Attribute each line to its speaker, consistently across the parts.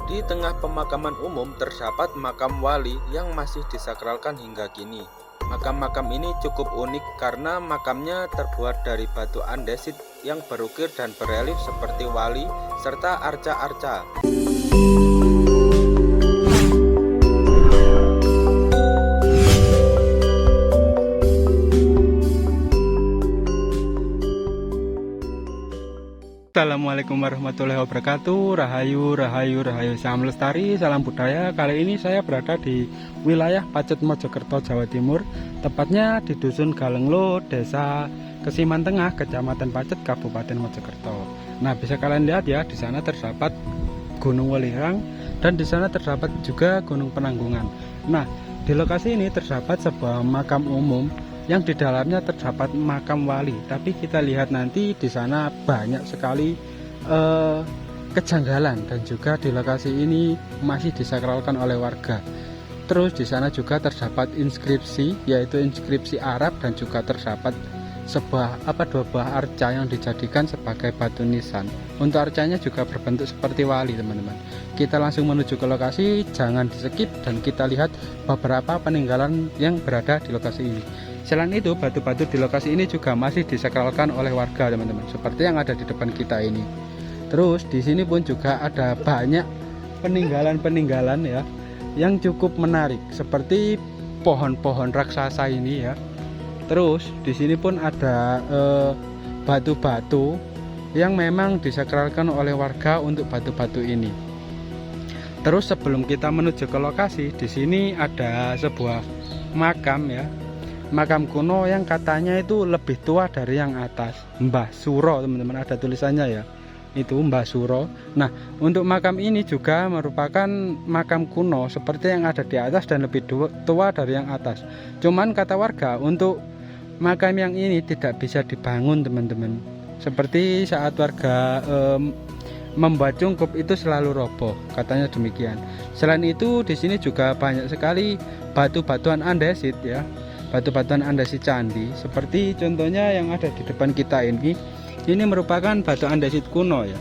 Speaker 1: Di tengah pemakaman umum terdapat makam wali yang masih disakralkan hingga kini. Makam-makam ini cukup unik karena makamnya terbuat dari batu andesit yang berukir dan berelief seperti wali serta arca-arca.
Speaker 2: Assalamualaikum warahmatullahi wabarakatuh. Rahayu, rahayu, rahayu, salam lestari, salam budaya. Kali ini saya berada di wilayah Pacet, Mojokerto, Jawa Timur. Tepatnya di Dusun Galenglo, Desa Kesiman Tengah, Kecamatan Pacet, Kabupaten Mojokerto. Nah, bisa kalian lihat ya, di sana terdapat Gunung Welirang dan di sana terdapat juga Gunung Penanggungan. Nah, di lokasi ini terdapat sebuah makam umum yang di dalamnya terdapat makam wali, tapi kita lihat nanti di sana banyak sekali kejanggalan dan juga di lokasi ini masih disakralkan oleh warga. Terus di sana juga terdapat inskripsi, yaitu inskripsi Arab, dan juga terdapat dua buah arca yang dijadikan sebagai batu nisan. Untuk arcanya juga berbentuk seperti wali, teman-teman. Kita langsung menuju ke lokasi, jangan di skip, dan kita lihat beberapa peninggalan yang berada di lokasi ini. Selain itu, batu-batu di lokasi ini juga masih disakralkan oleh warga, teman-teman, seperti yang ada di depan kita ini. Terus di sini pun juga ada banyak peninggalan-peninggalan ya yang cukup menarik, seperti pohon-pohon raksasa ini ya. Terus di sini pun ada batu-batu yang memang disakralkan oleh warga untuk batu-batu ini. Terus sebelum kita menuju ke lokasi, di sini ada sebuah makam ya. Makam kuno yang katanya itu lebih tua dari yang atas, Mbah Suro, teman-teman, ada tulisannya ya, itu Mbah Suro. Nah, untuk makam ini juga merupakan makam kuno seperti yang ada di atas dan lebih tua dari yang atas. Cuman kata warga, untuk makam yang ini tidak bisa dibangun, teman-teman, seperti saat warga membuat cungkup itu selalu roboh, katanya demikian. Selain itu di sini juga banyak sekali batu-batuan andesit ya, batu-batuan andesit candi, seperti contohnya yang ada di depan kita ini merupakan batu andesit kuno ya.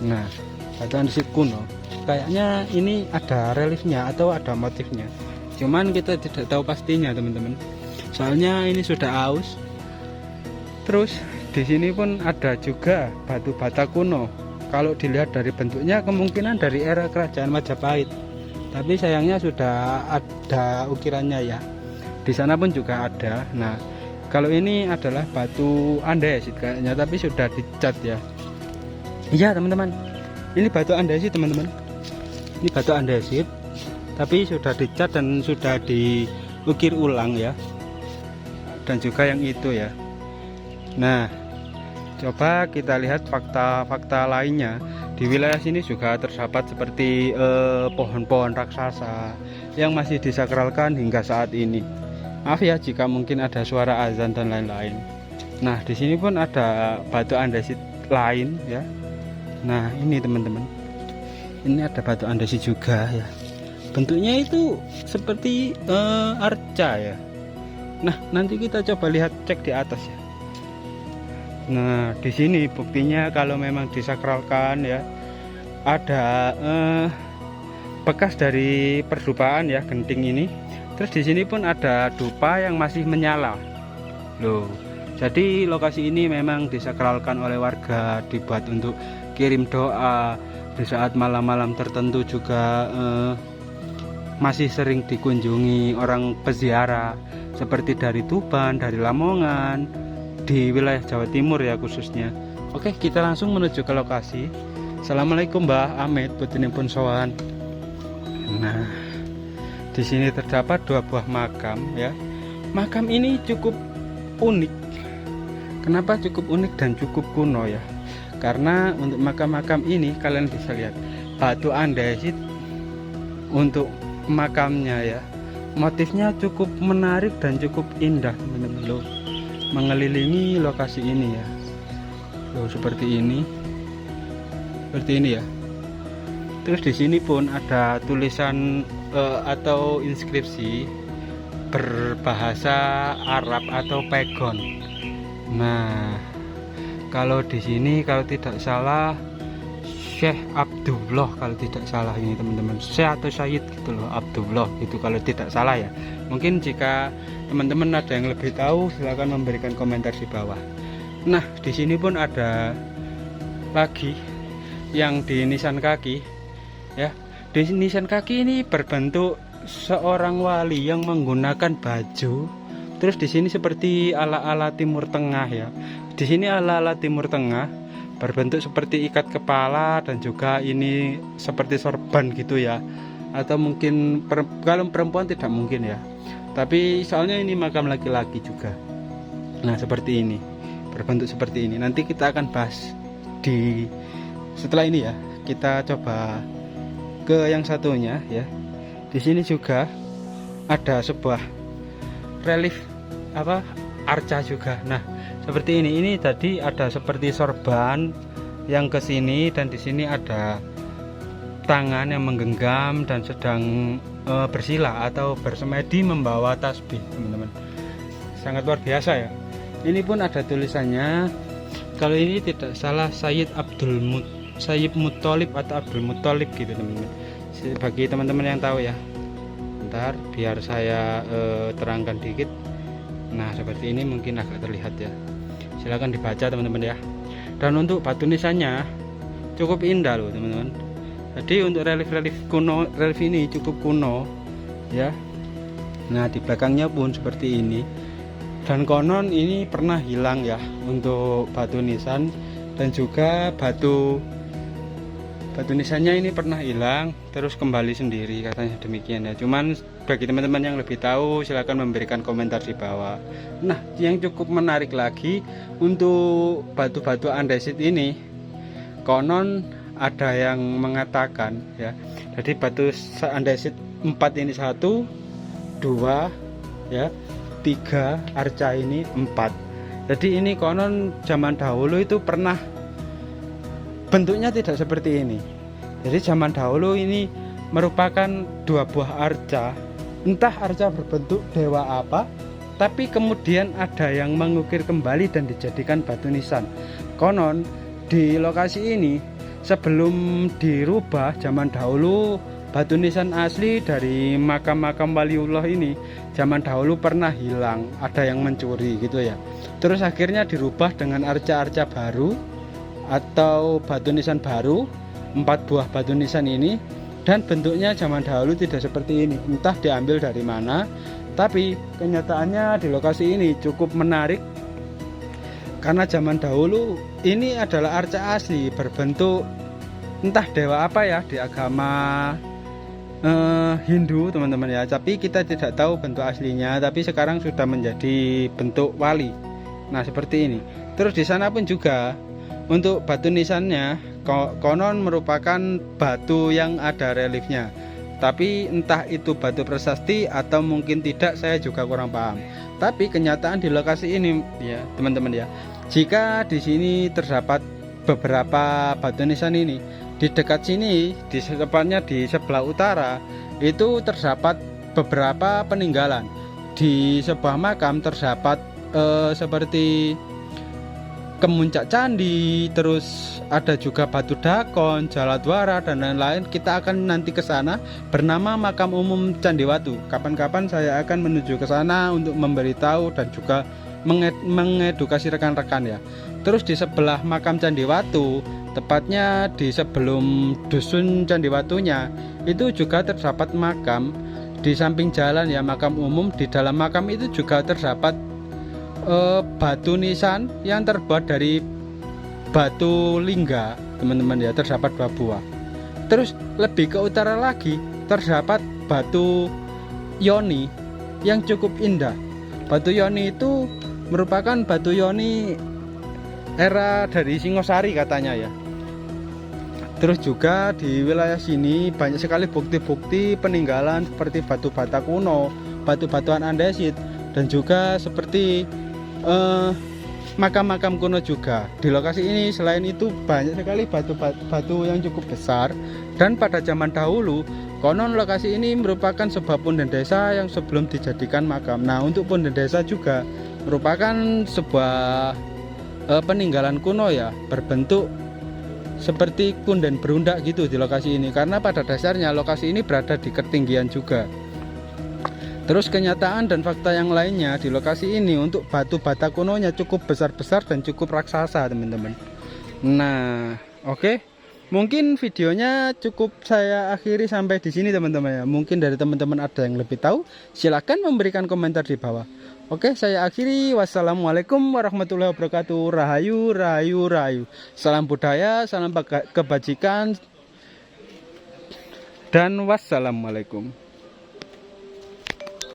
Speaker 2: Nah, batu andesit kuno kayaknya ini ada reliefnya atau ada motifnya, cuman kita tidak tahu pastinya, teman-teman, soalnya ini sudah aus. Terus di sini pun ada juga batu bata kuno. Kalau dilihat dari bentuknya kemungkinan dari era kerajaan Majapahit, tapi sayangnya sudah ada ukirannya ya. Di sana pun juga ada. Nah, kalau ini adalah batu andesit kayaknya, tapi sudah dicat ya. Iya, teman-teman, ini batu andesit, teman-teman. Ini batu andesit, tapi sudah dicat dan sudah diukir ulang ya. Dan juga yang itu ya. Nah, coba kita lihat fakta-fakta lainnya. Di wilayah sini juga terdapat seperti pohon-pohon raksasa yang masih disakralkan hingga saat ini. Maaf ya jika mungkin ada suara azan dan lain-lain. Nah, di sini pun ada batu andesit lain ya. Nah, ini teman-teman, ini ada batu andesit juga ya. Bentuknya itu seperti arca ya. Nah, nanti kita coba lihat, cek di atas ya. Nah, di sini buktinya kalau memang disakralkan ya, ada bekas dari perdupaan ya, genting ini. Terus di sini pun ada dupa yang masih menyala loh. Jadi lokasi ini memang disakralkan oleh warga, dibuat untuk kirim doa. Di saat malam-malam tertentu juga masih sering dikunjungi orang peziarah, seperti dari Tuban, dari Lamongan, di wilayah Jawa Timur ya khususnya. Oke, kita langsung menuju ke lokasi. Assalamualaikum Mbah Ahmed, putinipun sowan. Nah, di sini terdapat dua buah makam ya. Makam ini cukup unik. Kenapa cukup unik dan cukup kuno ya? Karena untuk makam-makam ini kalian bisa lihat batu andesit untuk makamnya ya. Motifnya cukup menarik dan cukup indah, teman-teman loh. Mengelilingi lokasi ini ya. Loh, seperti ini. Seperti ini ya. Terus di sini pun ada tulisan atau inskripsi berbahasa Arab atau Pegon. Nah, kalau di sini kalau tidak salah Syekh Abdullah kalau tidak salah ini teman-teman, Syekh atau Syahid gitu loh, Abdullah itu kalau tidak salah ya. Mungkin jika teman-teman ada yang lebih tahu silahkan memberikan komentar di bawah. Nah di sini pun ada lagi yang di nisan kaki ya. Di nisan kaki ini berbentuk seorang wali yang menggunakan baju. Terus di sini seperti ala-ala Timur Tengah ya. Di sini ala-ala Timur Tengah berbentuk seperti ikat kepala dan juga ini seperti sorban gitu ya. Atau mungkin kalau perempuan tidak mungkin ya. Tapi soalnya ini makam laki-laki juga. Nah, seperti ini. Berbentuk seperti ini. Nanti kita akan bahas di setelah ini ya. Kita coba ke yang satunya ya. Di sini juga ada sebuah relief arca juga. Nah, seperti ini tadi ada seperti sorban yang ke sini dan di sini ada tangan yang menggenggam dan sedang bersila atau bersemedi membawa tasbih, teman-teman. Sangat luar biasa ya. Ini pun ada tulisannya. Kalau ini tidak salah Sayyid Muttalib atau Abdul Muttalib gitu, teman-teman. Bagi teman-teman yang tahu ya. Bentar biar saya terangkan dikit. Nah, seperti ini mungkin agak terlihat ya. Silahkan dibaca teman-teman ya. Dan untuk batu nisannya cukup indah loh teman-teman. Jadi untuk relief kuno, relief ini cukup kuno ya. Nah di belakangnya pun seperti ini. Dan konon ini pernah hilang ya untuk batu nisan dan juga batu nisannya ini pernah hilang terus kembali sendiri katanya demikian ya. Cuman bagi teman-teman yang lebih tahu silahkan memberikan komentar di bawah. Nah yang cukup menarik lagi untuk batu-batu andesit ini konon ada yang mengatakan ya, jadi batu andesit 4 ini 1 2 ya 3 arca ini 4. Jadi ini konon zaman dahulu itu pernah bentuknya tidak seperti ini. Jadi zaman dahulu ini merupakan 2 buah arca, entah arca berbentuk dewa apa, tapi kemudian ada yang mengukir kembali dan dijadikan batu nisan. Konon di lokasi ini sebelum dirubah zaman dahulu batu nisan asli dari makam-makam waliullah ini zaman dahulu pernah hilang, ada yang mencuri gitu ya. Terus akhirnya dirubah dengan arca-arca baru atau batu nisan baru, 4 buah batu nisan ini, dan bentuknya zaman dahulu tidak seperti ini, entah diambil dari mana. Tapi kenyataannya di lokasi ini cukup menarik karena zaman dahulu ini adalah arca asli berbentuk entah dewa apa ya di agama Hindu teman-teman ya, tapi kita tidak tahu bentuk aslinya, tapi sekarang sudah menjadi bentuk wali. Nah seperti ini. Terus di sana pun juga untuk batu nisannya konon merupakan batu yang ada reliefnya, tapi entah itu batu prasasti atau mungkin tidak, saya juga kurang paham. Tapi kenyataan di lokasi ini ya teman-teman ya, jika di sini terdapat beberapa batu nisan ini, di dekat sini di tepatnya di sebelah utara itu terdapat beberapa peninggalan. Di sebuah makam terdapat seperti kemuncak candi, terus ada juga batu dakon, jaladwara dan lain-lain. Kita akan nanti ke sana, bernama Makam Umum Candiwatu. Kapan-kapan saya akan menuju ke sana untuk memberitahu dan juga mengedukasi rekan-rekan ya. Terus di sebelah makam Candiwatu, tepatnya di sebelum dusun Candiwatunya, itu juga terdapat makam di samping jalan ya, makam umum. Di dalam makam itu juga terdapat batu nisan yang terbuat dari batu lingga teman-teman ya, terdapat 2 buah. Terus lebih ke utara lagi terdapat batu yoni yang cukup indah. Batu yoni itu merupakan batu yoni era dari Singosari katanya ya. Terus juga di wilayah sini banyak sekali bukti-bukti peninggalan seperti batu bata kuno, batu-batuan andesit, dan juga seperti makam-makam kuno juga. Di lokasi ini selain itu banyak sekali batu-batu yang cukup besar. Dan pada zaman dahulu konon lokasi ini merupakan sebuah punden desa yang sebelum dijadikan makam. Nah untuk punden desa juga merupakan sebuah peninggalan kuno ya, berbentuk seperti kunden berundak gitu di lokasi ini, karena pada dasarnya lokasi ini berada di ketinggian juga. Terus kenyataan dan fakta yang lainnya di lokasi ini untuk batu bata kunonya cukup besar-besar dan cukup raksasa teman-teman. Nah, oke. Mungkin videonya cukup saya akhiri sampai di sini teman-teman ya. Mungkin dari teman-teman ada yang lebih tahu, silahkan memberikan komentar di bawah. Oke, saya akhiri. Wassalamualaikum warahmatullahi wabarakatuh. Rahayu, rahayu, rahayu. Salam budaya, salam kebajikan, dan wassalamualaikum.